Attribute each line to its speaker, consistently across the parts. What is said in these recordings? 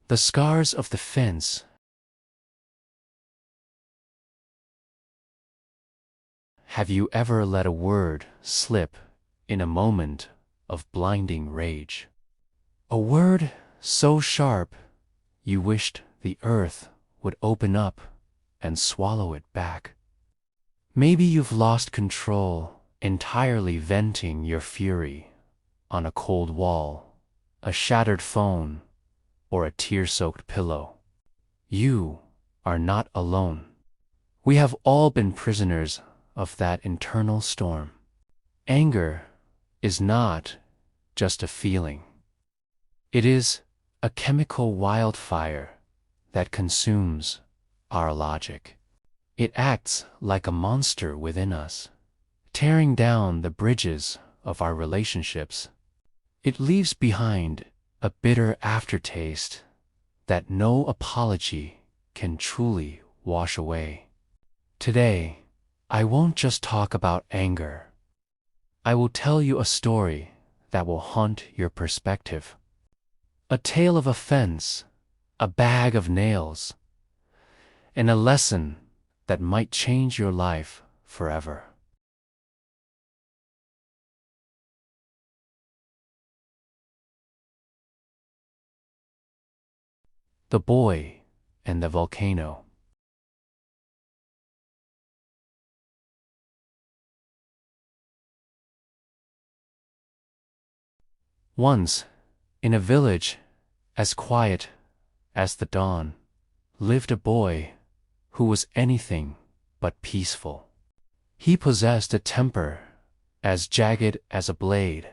Speaker 1: The scars of the fence. Have you ever let a word slip in a moment of blinding rage? A word so sharp you wished the earth would open up and swallow it back. Maybe you've lost control, entirely venting your fury on a cold wall, a shattered phone, or a tear-soaked pillow. You are not alone. We have all been prisoners of that internal storm. Anger is not just a feeling. It is a chemical wildfire that consumes our logic. It acts like a monster within us, tearing down the bridges of our relationships. It leaves behind a bitter aftertaste that no apology can truly wash away. Today, I won't just talk about anger. I will tell you a story that will haunt your perspective. A tale of offense, a bag of nails, and a lesson that might change your life forever. The Boy and the Volcano. Once, in a village as quiet as the dawn, lived a boy who was anything but peaceful. He possessed a temper as jagged as a blade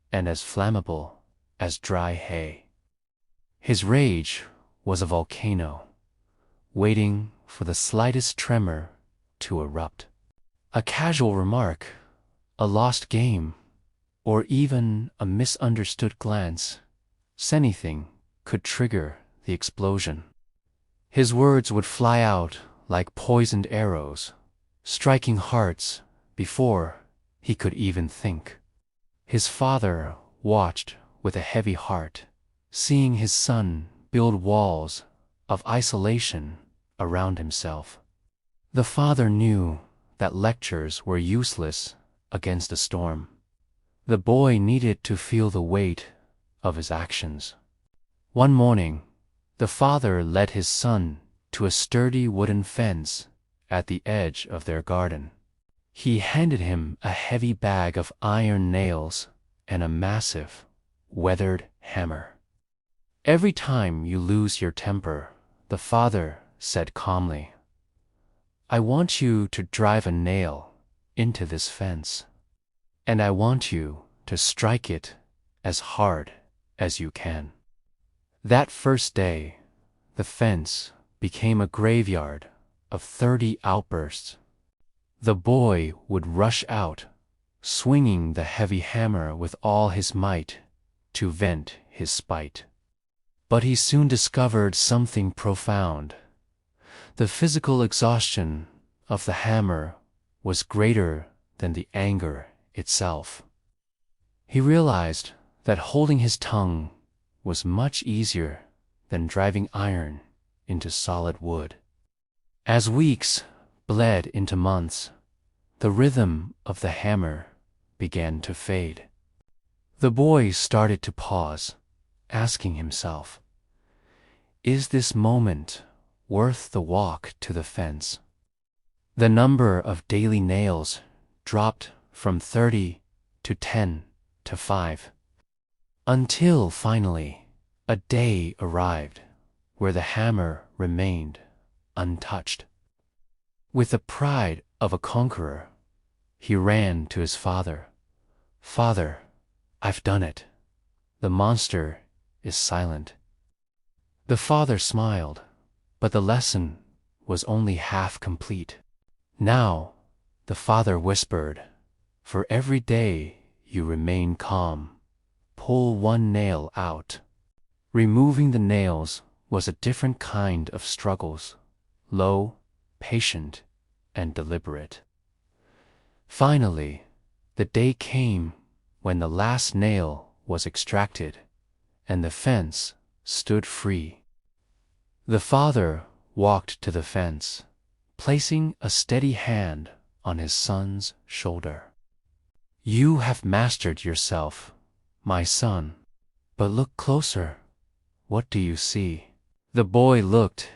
Speaker 1: and as flammable as dry hay. His rage was a volcano, waiting for the slightest tremor to erupt. A casual remark, a lost game, or even a misunderstood glance, anything could trigger the explosion. His words would fly out like poisoned arrows, striking hearts before he could even think. His father watched with a heavy heart, seeing his son build walls of isolation around himself. The father knew that lectures were useless against a storm. The boy needed to feel the weight of his actions. One morning, the father led his son to a sturdy wooden fence at the edge of their garden. He handed him a heavy bag of iron nails and a massive, weathered hammer. "Every time you lose your temper," the father said calmly, "I want you to drive a nail into this fence, and I want you to strike it as hard as you can." That first day, the fence became a graveyard of 30 outbursts. The boy would rush out, swinging the heavy hammer with all his might to vent his spite. But he soon discovered something profound. The physical exhaustion of the hammer was greater than the anger itself. He realized that holding his tongue was much easier than driving iron into solid wood. As weeks bled into months, the rhythm of the hammer began to fade. The boy started to pause, asking himself, "Is this moment worth the walk to the fence?" The number of daily nails dropped from 30 to 10 to 5, until finally a day arrived where the hammer remained untouched. With the pride of a conqueror, he ran to his father. "Father, I've done it. The monster is silent." The father smiled, but the lesson was only half complete. "Now," the father whispered, "for every day you remain calm, pull one nail out." Removing the nails was a different kind of struggles, low, patient, and deliberate. Finally, the day came when the last nail was extracted, and the fence stood free. The father walked to the fence, placing a steady hand on his son's shoulder. You have mastered yourself, my son. But look closer. What do you see? The boy looked,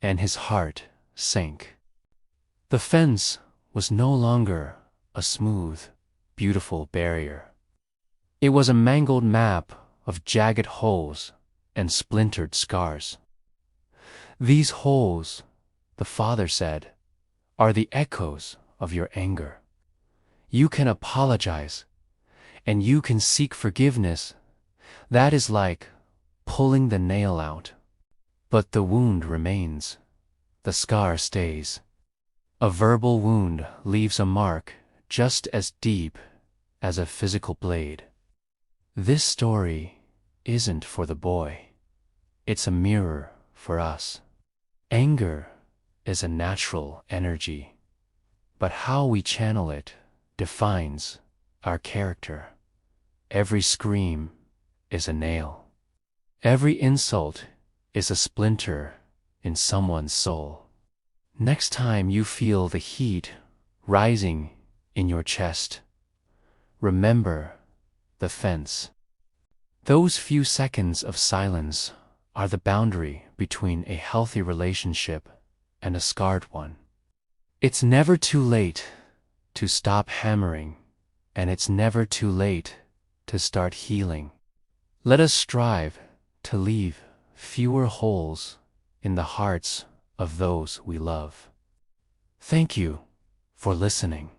Speaker 1: and his heart sank. The fence was no longer a smooth, beautiful barrier. It was a mangled map of jagged holes and splintered scars. These holes, the father said, are the echoes of your anger. You can apologize, and you can seek forgiveness. That is like pulling the nail out. But the wound remains. The scar stays. A verbal wound leaves a mark just as deep as a physical blade. This story isn't for the boy. It's a mirror for us. Anger is a natural energy, but how we channel it defines our character. Every scream is a nail. Every insult is a splinter in someone's soul. Next time you feel the heat rising in your chest, remember the fence. Those few seconds of silence are the boundary between a healthy relationship and a scarred one. It's never too late to stop hammering, and it's never too late to start healing. Let us strive to leave fewer holes in the hearts of those we love. Thank you for listening.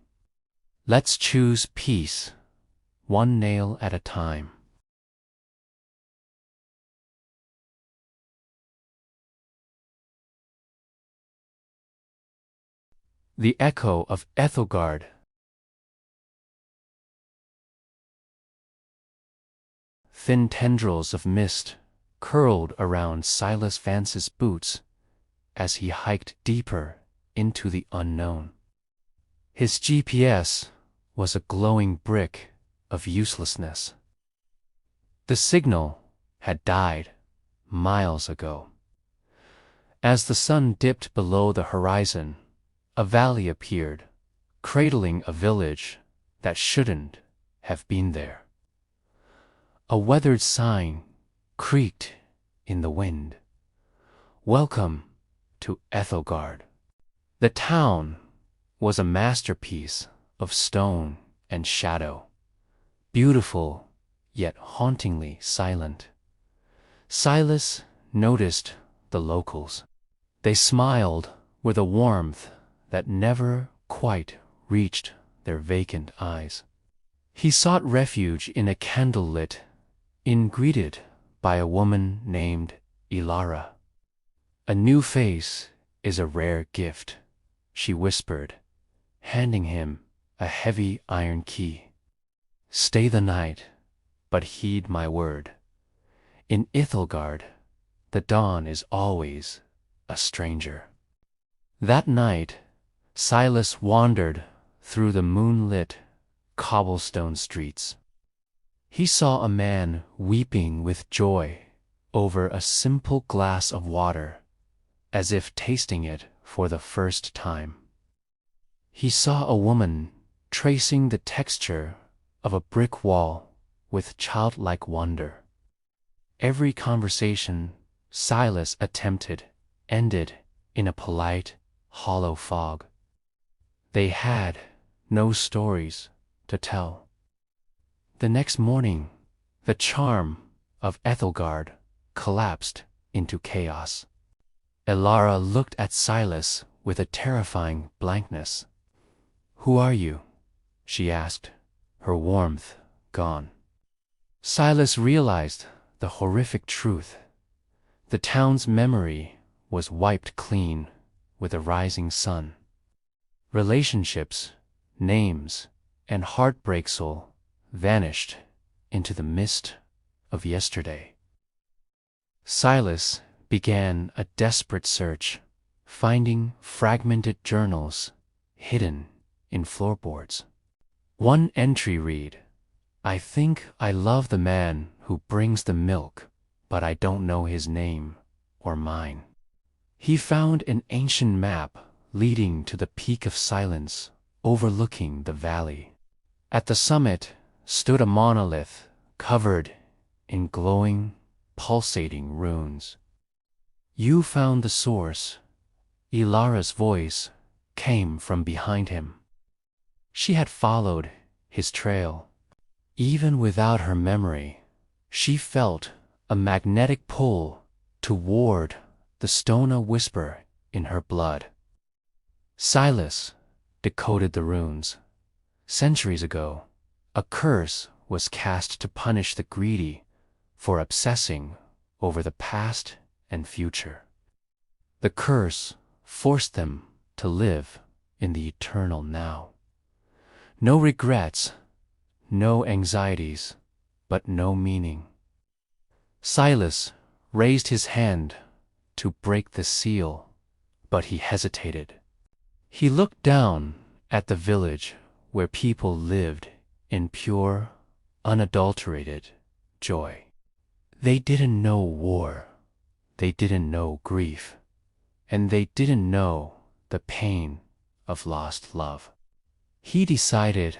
Speaker 1: Let's choose peace, one nail at a time. The Echo of Ethogard. Thin tendrils of mist curled around Silas Vance's boots as he hiked deeper into the unknown. His GPS was a glowing brick of uselessness. The signal had died miles ago. As the sun dipped below the horizon, a valley appeared, cradling a village that shouldn't have been there. A weathered sign creaked in the wind. Welcome to Ethogard. The town was a masterpiece of stone and shadow, beautiful yet hauntingly silent. Silas noticed the locals. They smiled with a warmth that never quite reached their vacant eyes. He sought refuge in a candlelit inn, greeted by a woman named Ilara. A new face is a rare gift, she whispered, handing him a heavy iron key. Stay the night, but heed my word. In Ethogard, the dawn is always a stranger. That night, Silas wandered through the moonlit cobblestone streets. He saw a man weeping with joy over a simple glass of water, as if tasting it for the first time. He saw a woman tracing the texture of a brick wall with childlike wonder. Every conversation Silas attempted ended in a polite, hollow fog. They had no stories to tell. The next morning, the charm of Ethogard collapsed into chaos. Ilara looked at Silas with a terrifying blankness. Who are you? She asked, her warmth gone. Silas realized the horrific truth. The town's memory was wiped clean with a rising sun. Relationships, names, and heartbreaks all vanished into the mist of yesterday. Silas began a desperate search, finding fragmented journals hidden in floorboards. One entry read, I think I love the man who brings the milk, but I don't know his name or mine. He found an ancient map leading to the Peak of Silence, overlooking the valley. At the summit stood a monolith covered in glowing, pulsating runes. "You found the source." Ilara's voice came from behind him. She had followed his trail. Even without her memory, she felt a magnetic pull toward the Stona whisper in her blood. Silas decoded the runes. Centuries ago, a curse was cast to punish the greedy for obsessing over the past and future. The curse forced them to live in the eternal now. No regrets, no anxieties, but no meaning. Silas raised his hand to break the seal, but he hesitated. He looked down at the village where people lived in pure, unadulterated joy. They didn't know war, they didn't know grief, and they didn't know the pain of lost love. He decided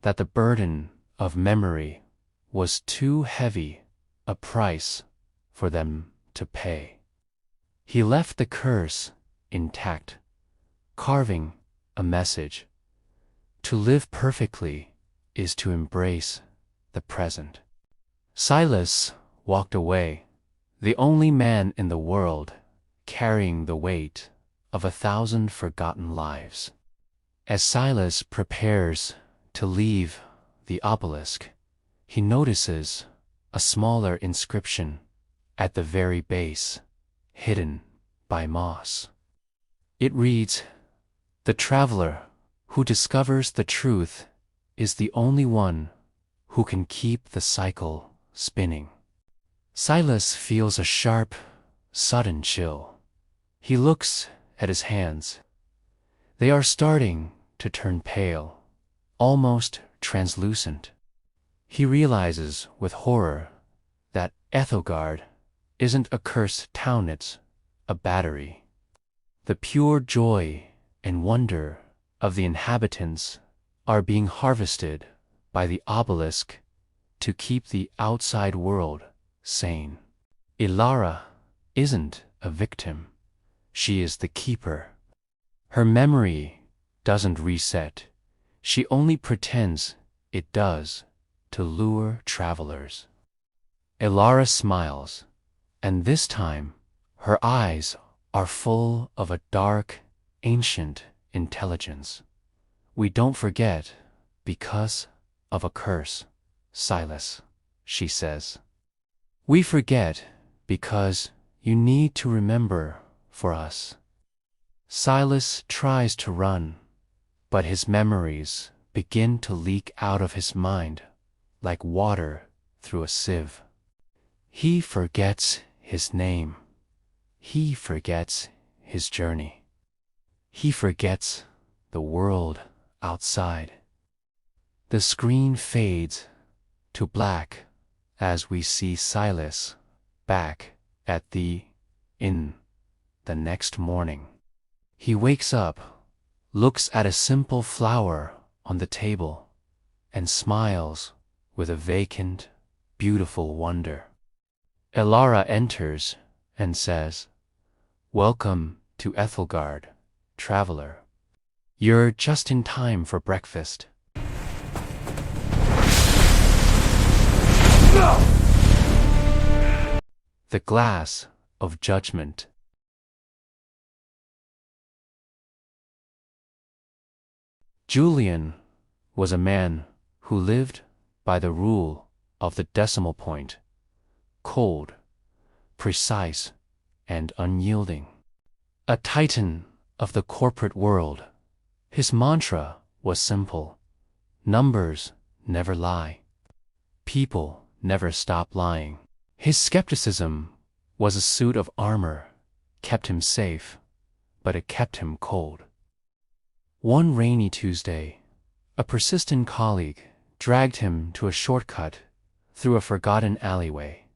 Speaker 1: that the burden of memory was too heavy a price for them to pay. He left the curse intact, carving a message. To live perfectly is to embrace the present. Silas walked away, the only man in the world carrying the weight of 1,000 forgotten lives. As Silas prepares to leave the obelisk, he notices a smaller inscription at the very base, hidden by moss. It reads, "The traveler who discovers the truth is the only one who can keep the cycle spinning." Silas feels a sharp, sudden chill. He looks at his hands. They are starting to turn pale, almost translucent. He realizes with horror that Ethogard isn't a cursed town, it's a battery. The pure joy and wonder of the inhabitants are being harvested by the obelisk to keep the outside world sane. Ilara isn't a victim, she is the keeper. Her memory doesn't reset, she only pretends it does to lure travelers. Ilara smiles, and this time her eyes are full of a dark, ancient intelligence. "We don't forget because of a curse, Silas," she says. "We forget because you need to remember for us." Silas tries to run, but his memories begin to leak out of his mind like water through a sieve. He forgets his name. He forgets his journey. He forgets the world outside. The screen fades to black as we see Silas back at the inn the next morning. He wakes up, looks at a simple flower on the table, and smiles with a vacant, beautiful wonder. Ilara enters and says, "Welcome to Ethogard, traveler. You're just in time for breakfast." The glass of judgment. Julian was a man who lived by the rule of the decimal point, cold, precise, and unyielding. A titan of the corporate world, his mantra was simple: numbers never lie. People never stop lying. His skepticism was a suit of armor, kept him safe, but it kept him cold. One rainy Tuesday, a persistent colleague dragged him to a shortcut through a forgotten alleyway.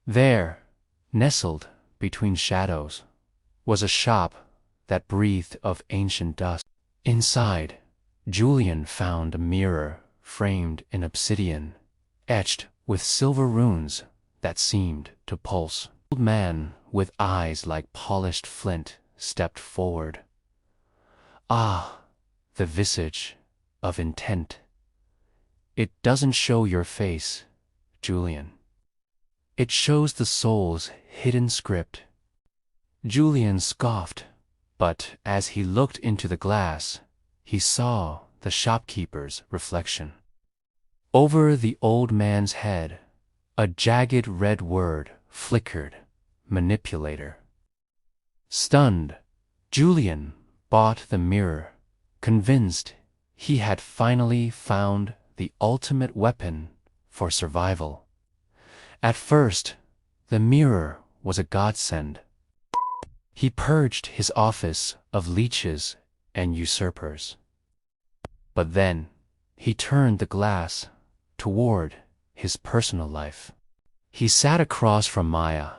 Speaker 1: There, nestled between shadows, was a shop that breathed of ancient dust. Inside, Julian found a mirror framed in obsidian, etched with silver runes that seemed to pulse. An old man with eyes like polished flint stepped forward. Ah, the visage of intent. It doesn't show your face, Julian. It shows the soul's hidden script. Julian scoffed, but as he looked into the glass, he saw the shopkeeper's reflection. Over the old man's head, a jagged red word flickered, manipulator. Stunned, Julian bought the mirror, convinced he had finally found the ultimate weapon for survival. At first, the mirror was a godsend. He purged his office of leeches and usurpers. But then, he turned the glass toward his personal life. He sat across from Maya,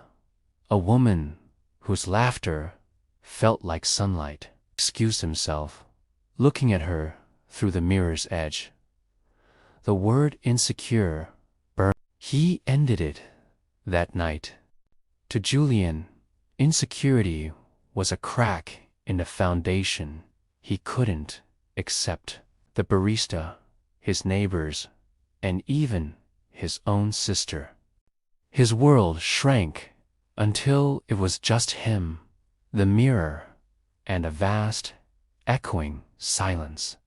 Speaker 1: a woman whose laughter felt like sunlight. He excused himself, looking at her through the mirror's edge. The word insecure burned. He ended it that night. To Julian, insecurity was a crack in the foundation he couldn't accept. The barista, his neighbors, and even his own sister. His world shrank until it was just him, the mirror, and a vast, echoing silence.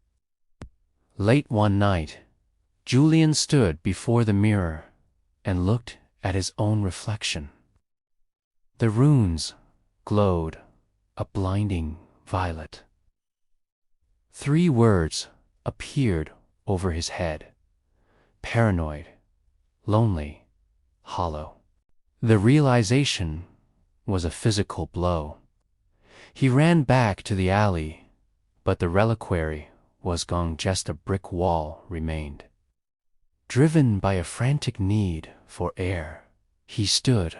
Speaker 1: Late one night, Julian stood before the mirror and looked at his own reflection. The runes glowed a blinding violet. 3 words appeared over his head: paranoid, lonely, hollow. The realization was a physical blow. He ran back to the alley, but the reliquary was gone. Just a brick wall remained. Driven by a frantic need for air, he stood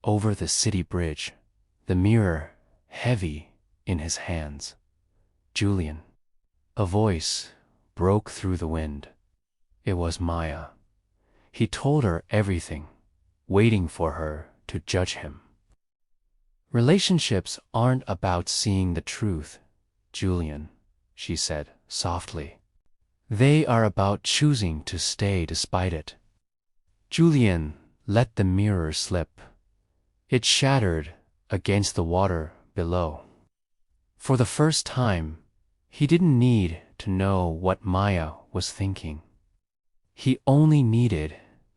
Speaker 1: over the city bridge, the mirror heavy in his hands. Julian. A voice broke through the wind. It was Maya. He told her everything, waiting for her to judge him. Relationships aren't about seeing the truth, Julian, she said softly. They are about choosing to stay despite it. Julian let the mirror slip. It shattered against the water below. For the first time, he didn't need to know what Maya was thinking. He only needed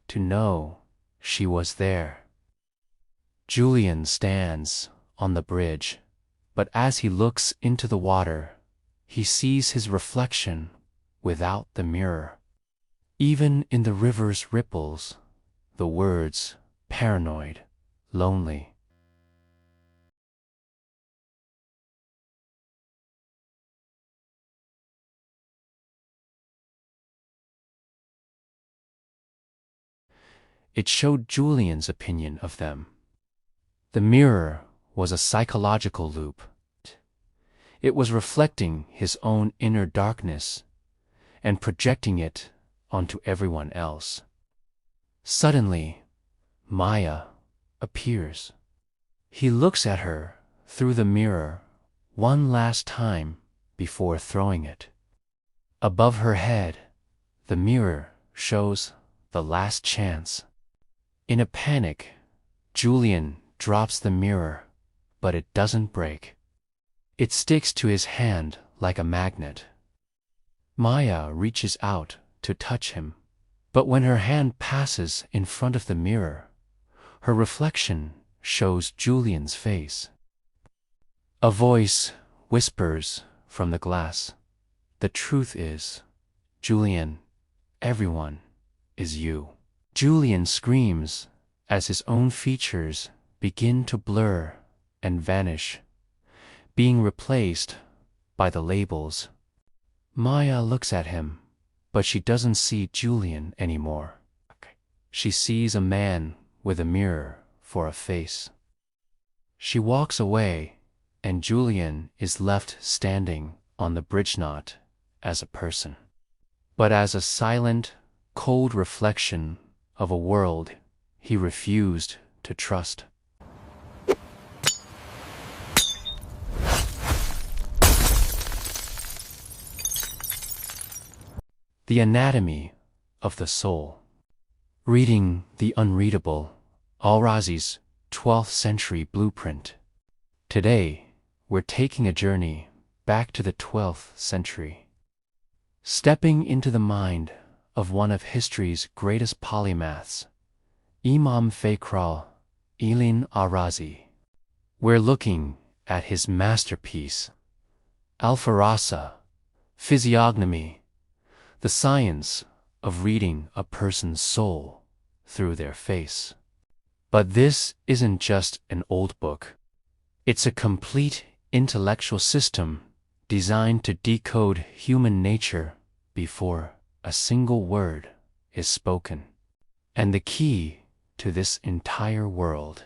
Speaker 1: to know she was there. Julian stands on the bridge, but as he looks into the water, he sees his reflection without the mirror. Even in the river's ripples, the words paranoid, lonely. It showed Julian's opinion of them. The mirror was a psychological loop. It was reflecting his own inner darkness and projecting it onto everyone else. Suddenly, Maya appears. He looks at her through the mirror one last time before throwing it. Above her head, the mirror shows the last chance. In a panic, Julian drops the mirror, but it doesn't break. It sticks to his hand like a magnet. Maya reaches out to touch him, but when her hand passes in front of the mirror, her reflection shows Julian's face. A voice whispers from the glass, "The truth is, Julian, everyone is you." Julian screams as his own features begin to blur and vanish, being replaced by the labels. Maya looks at him, but she doesn't see Julian anymore. She sees a man with a mirror for a face. She walks away and Julian is left standing on the bridge not as a person, but as a silent, cold reflection of a world he refused to trust. The Anatomy of the Soul. Reading the unreadable, Al-Razi's 12th century blueprint. Today, we're taking a journey back to the 12th century, stepping into the mind of one of history's greatest polymaths, Imam Fakhr Al-Razi. We're looking at his masterpiece, Al-Razi, Physiognomy, the science of reading a person's soul through their face. But this isn't just an old book. It's a complete intellectual system designed to decode human nature before a single word is spoken. And the key to this entire world.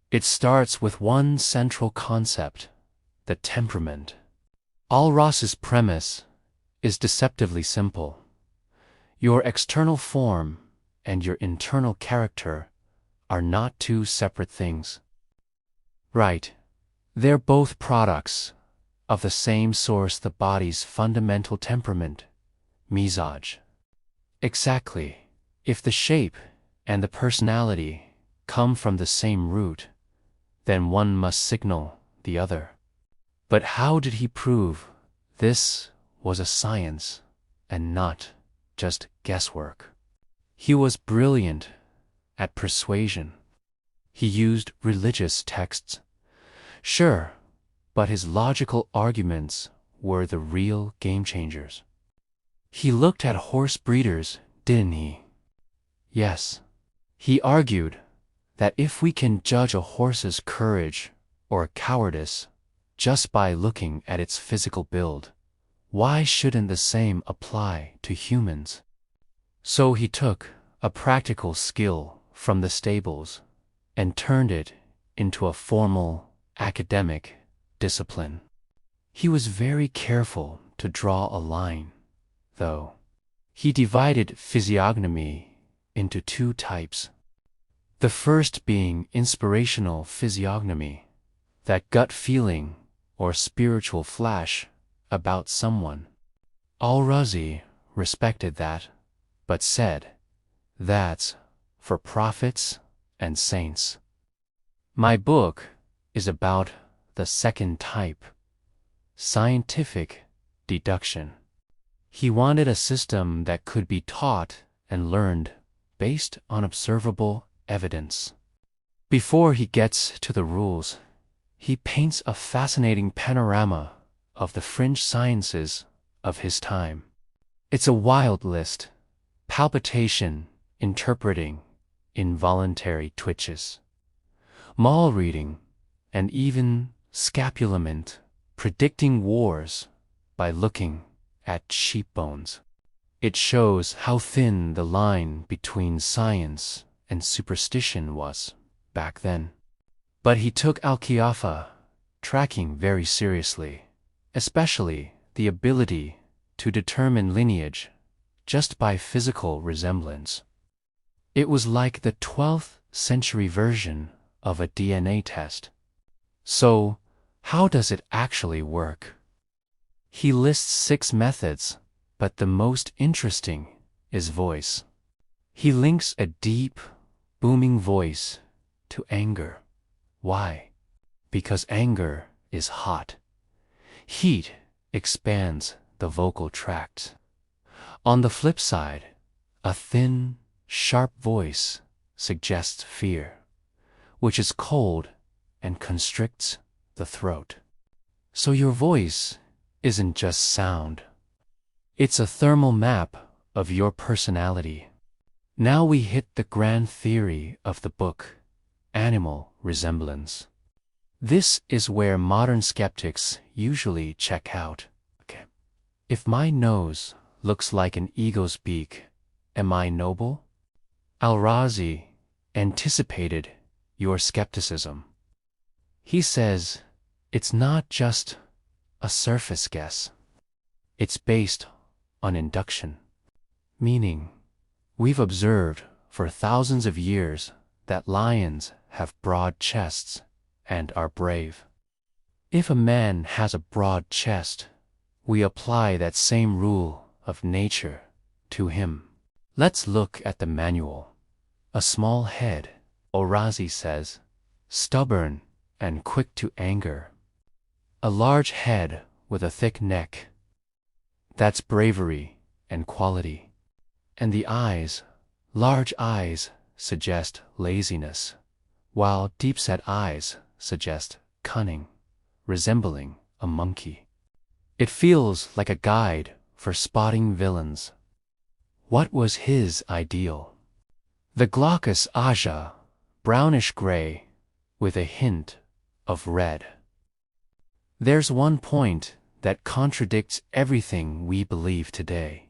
Speaker 1: It starts with one central concept, the temperament. Al-Razi's premise is deceptively simple. Your external form and your internal character are not two separate things. Right, they're both products of the same source, the body's fundamental temperament, mizaj. Exactly. If the shape and the personality come from the same root, then one must signal the other. But how did he prove this was a science and not just guesswork? He was brilliant at persuasion. He used religious texts, sure, but his logical arguments were the real game changers. He looked at horse breeders, didn't he? Yes. He argued that if we can judge a horse's courage or cowardice just by looking at its physical build, why shouldn't the same apply to humans? So he took a practical skill from the stables and turned it into a formal academic discipline. He was very careful to draw a line, though. He divided physiognomy into two types. The first being inspirational physiognomy, that gut feeling or spiritual flash about someone. Al-Razi respected that, but said, that's for prophets and saints. My book is about the second type, scientific deduction. He wanted a system that could be taught and learned based on observable evidence. Before he gets to the rules, he paints a fascinating panorama of the fringe sciences of his time. It's a wild list: palpitation, interpreting involuntary twitches, maul reading, and even scapulament, predicting wars by looking at sheep bones. It shows how thin the line between science and superstition was back then. But he took al-Qiyafa tracking very seriously, especially the ability to determine lineage just by physical resemblance. It was like the 12th century version of a DNA test. So, how does it actually work? He lists 6 methods, but the most interesting is voice. He links a deep, booming voice to anger. Why? Because anger is hot. Heat expands the vocal tract. On the flip side, a thin, sharp voice suggests fear, which is cold and constricts the throat. So your voice isn't just sound. It's a thermal map of your personality. Now we hit the grand theory of the book, animal resemblance. This is where modern skeptics usually check out. Okay. If my nose looks like an eagle's beak, am I noble? Al-Razi anticipated your skepticism. He says, It's not just a surface guess. It's based on induction. Meaning, we've observed for thousands of years that lions have broad chests and are brave. If a man has a broad chest, we apply that same rule of nature to him. Let's look at the manual. A small head, Al-Razi says, stubborn and quick to anger. A large head with a thick neck. That's bravery and quality. And the eyes, large eyes, suggest laziness, while deep-set eyes suggest cunning, resembling a monkey. It feels like a guide for spotting villains. What was his ideal? The glaucous Aja, brownish-gray, with a hint of red. There's one point that contradicts everything we believe today.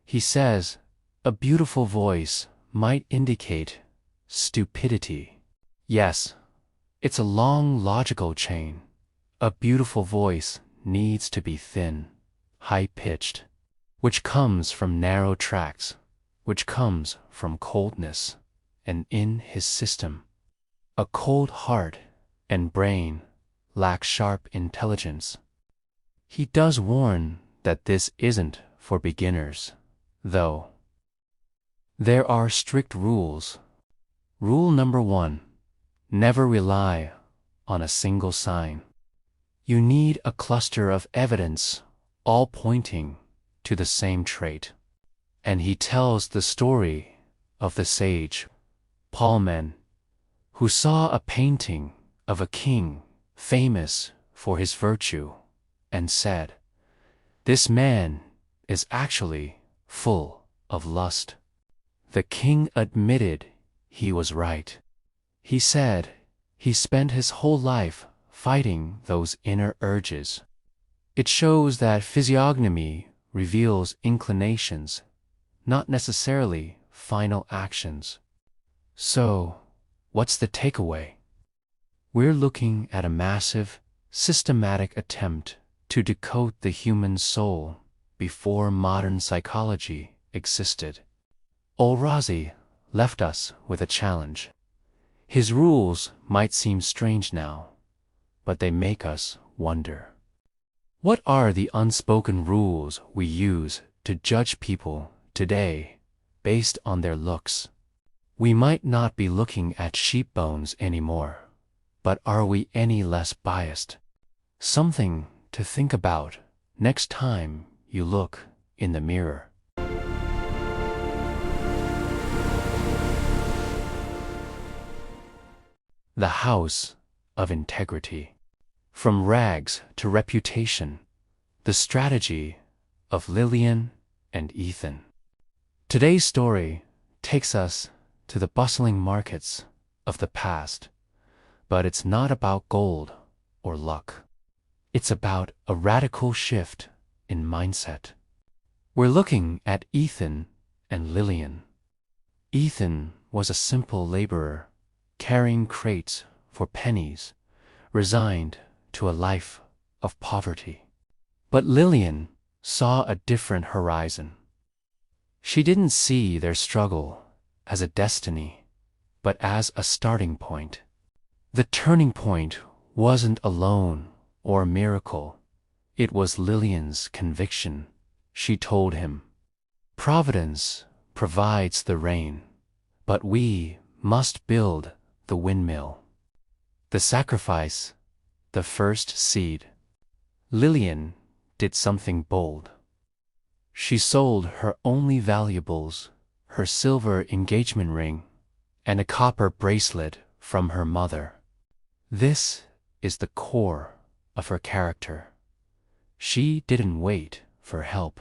Speaker 1: He says, a beautiful voice might indicate stupidity. Yes, it's a long logical chain. A beautiful voice needs to be thin, high-pitched, which comes from narrow tracts, which comes from coldness, and in his system. A cold heart and brain lack sharp intelligence. He does warn that this isn't for beginners, though. There are strict rules. Rule number 1, never rely on a single sign. You need a cluster of evidence, all pointing to the same trait. And he tells the story of the sage, Paulman, who saw a painting of a king famous for his virtue, and said, "This man is actually full of lust." The king admitted he was right. He said he spent his whole life fighting those inner urges. It shows that physiognomy reveals inclinations, not necessarily final actions. So, what's the takeaway? We're looking at a massive, systematic attempt to decode the human soul before modern psychology existed. Al-Razi left us with a challenge. His rules might seem strange now, but they make us wonder. What are the unspoken rules we use to judge people today based on their looks? We might not be looking at sheep bones anymore, but are we any less biased? Something to think about next time you look in the mirror. The House of Integrity. From rags to reputation, the strategy of Lillian and Ethan. Today's story takes us to the bustling markets of the past, but it's not about gold or luck. It's about a radical shift in mindset. We're looking at Ethan and Lillian. Ethan was a simple laborer, carrying crates for pennies, resigned to a life of poverty. But Lillian saw a different horizon. She didn't see their struggle as a destiny, but as a starting point. The turning point wasn't a loan or a miracle. It was Lillian's conviction. She told him, "Providence provides the rain, but we must build the windmill." The sacrifice, the first seed. Lillian did something bold. She sold her only valuables, her silver engagement ring, and a copper bracelet from her mother. This is the core of her character. She didn't wait for help.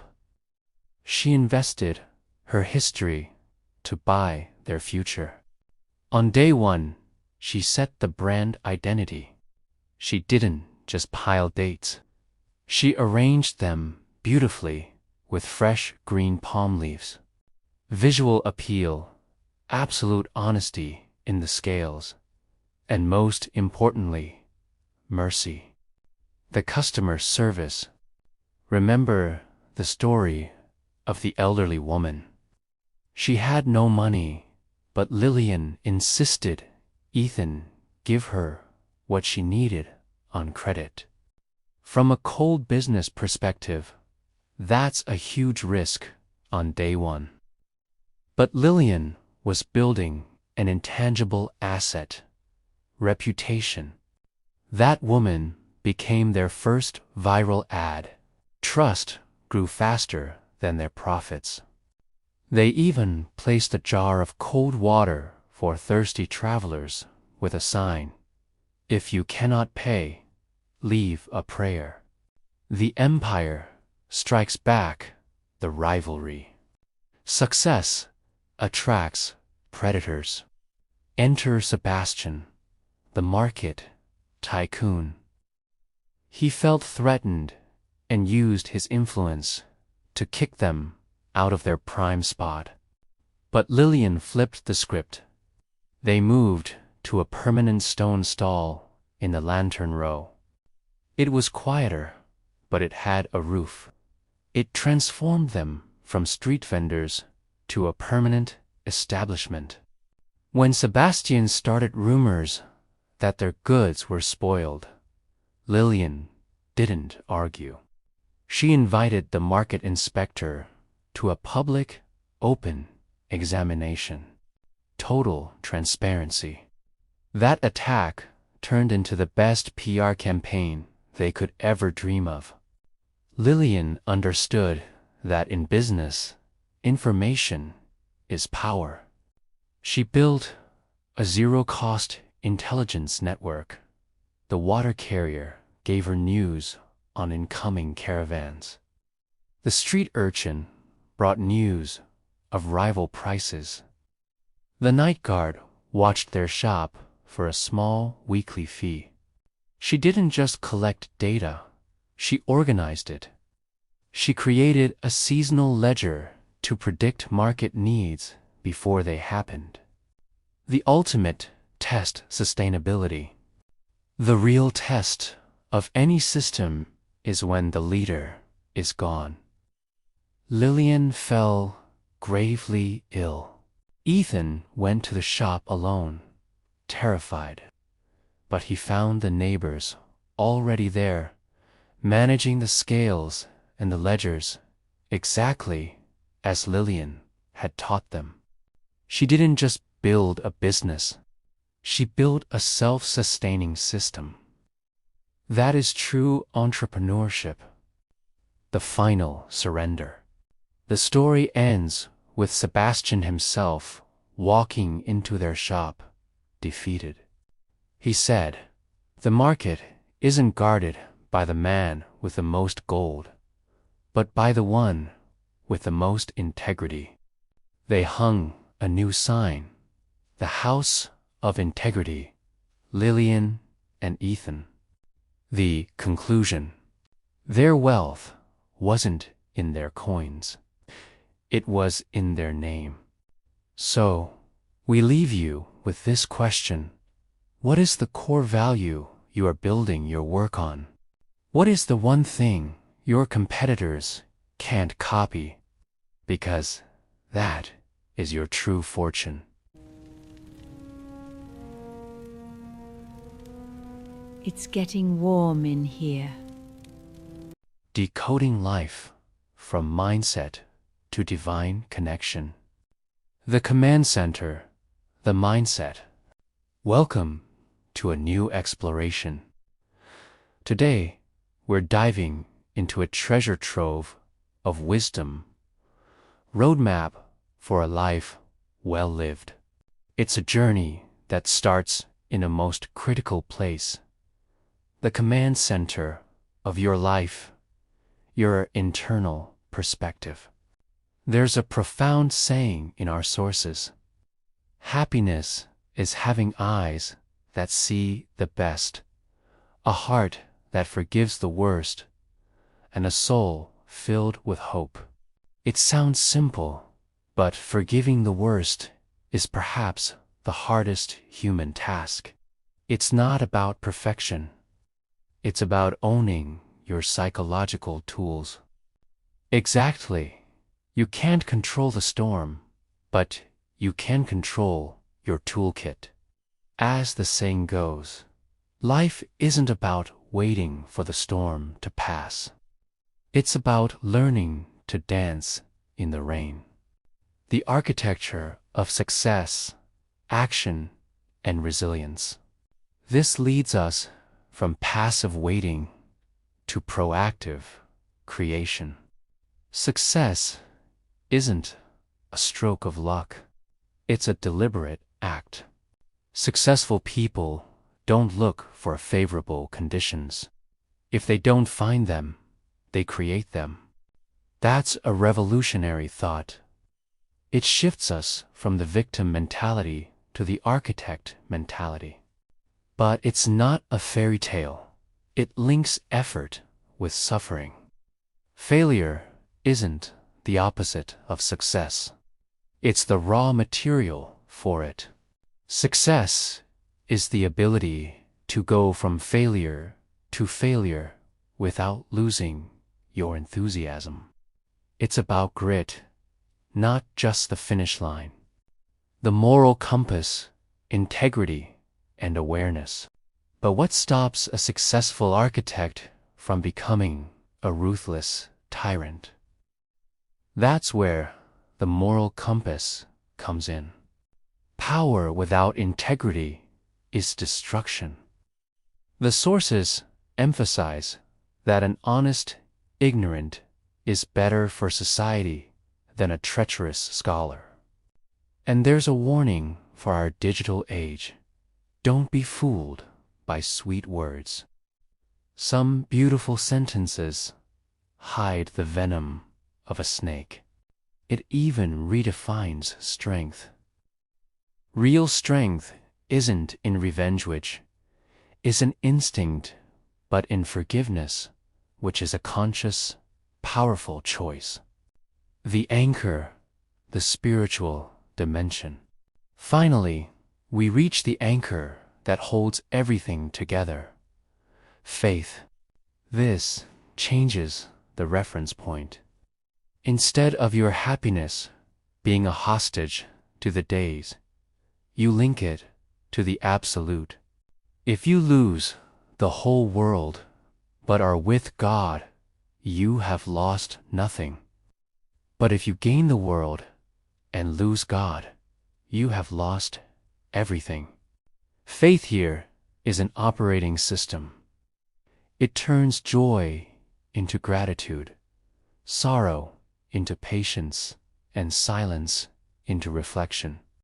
Speaker 1: She invested her history to buy their future. On day one, she set the brand identity. She didn't just pile dates. She arranged them beautifully with fresh green palm leaves. Visual appeal, absolute honesty in the scales, and most importantly, mercy. the customer service. Remember the story of the elderly woman. She had no money, but Lillian insisted Ethan give her what she needed on credit. From a cold business perspective, that's a huge risk on day one. But Lillian was building an intangible asset, reputation. That woman became their first viral ad. Trust grew faster than their profits. They even placed a jar of cold water for thirsty travelers with a sign, "If you cannot pay, leave a prayer." The empire strikes back the rivalry. Success attracts predators. Enter Sebastian, the market tycoon. He felt threatened and used his influence to kick them out of their prime spot. But Lillian flipped the script. They moved to a permanent stone stall in the Lantern Row. It was quieter, but it had a roof. It transformed them from street vendors to a permanent establishment. When Sebastian started rumors that their goods were spoiled, Lillian didn't argue. She invited the market inspector to a public, open examination. Total transparency. That attack turned into the best PR campaign they could ever dream of. Lillian understood that in business, information is power. She built a zero-cost intelligence network. The water carrier gave her news on incoming caravans. The street urchin brought news of rival prices. The night guard watched their shop for a small weekly fee. She didn't just collect data, she organized it. She created a seasonal ledger to predict market needs before they happened. The ultimate test sustainability. The real test of any system is when the leader is gone. Lillian fell gravely ill. Ethan went to the shop alone, terrified. But he found the neighbors already there, managing the scales and the ledgers exactly as Lillian had taught them. She didn't just build a business, she built a self-sustaining system. That is true entrepreneurship. The final surrender. The story ends with Sebastian himself walking into their shop, defeated. He said, "The market isn't guarded by the man with the most gold, but by the one with the most integrity." They hung a new sign, "The House of Integrity, Lillian and Ethan." The conclusion. Their wealth wasn't in their coins. It was in their name. So, we leave you with this question. What is the core value you are building your work on? What is the one thing your competitors can't copy? Because that is your true fortune.
Speaker 2: It's getting warm in here.
Speaker 1: Decoding life from mindset to divine connection. The command center, the mindset. Welcome to a new exploration. Today, we're diving into a treasure trove of wisdom, roadmap for a life well lived. It's a journey that starts in a most critical place, the command center of your life, your internal perspective. There's a profound saying in our sources. Happiness is having eyes that see the best, a heart that forgives the worst, and a soul filled with hope. It sounds simple, but forgiving the worst is perhaps the hardest human task. It's not about perfection. It's about owning your psychological tools. Exactly. You can't control the storm, but you can control your toolkit. As the saying goes, life isn't about waiting for the storm to pass. It's about learning to dance in the rain. The architecture of success, action, and resilience. This leads us from passive waiting to proactive creation. Success isn't a stroke of luck. It's a deliberate act. Successful people don't look for favorable conditions. If they don't find them, they create them. That's a revolutionary thought. It shifts us from the victim mentality to the architect mentality. But it's not a fairy tale. It links effort with suffering. Failure isn't the opposite of success. It's the raw material for it. Success is the ability to go from failure to failure without losing your enthusiasm. It's about grit, not just the finish line. The moral compass, integrity, and awareness. But what stops a successful architect from becoming a ruthless tyrant? That's where the moral compass comes in. Power without integrity is destruction. The sources emphasize that an honest ignorant is better for society than a treacherous scholar. And there's a warning for our digital age. Don't be fooled by sweet words. Some beautiful sentences hide the venom of a snake. It even redefines strength. Real strength isn't in revenge, which is an instinct, but in forgiveness, which is a conscious, powerful choice. The anchor, the spiritual dimension. Finally, we reach the anchor that holds everything together. Faith. This changes the reference point. Instead of your happiness being a hostage to the days, you link it to the absolute. If you lose the whole world but are with God, you have lost nothing. But if you gain the world and lose God, you have lost everything. Faith here is an operating system. It turns joy into gratitude, sorrow into patience, and silence into reflection.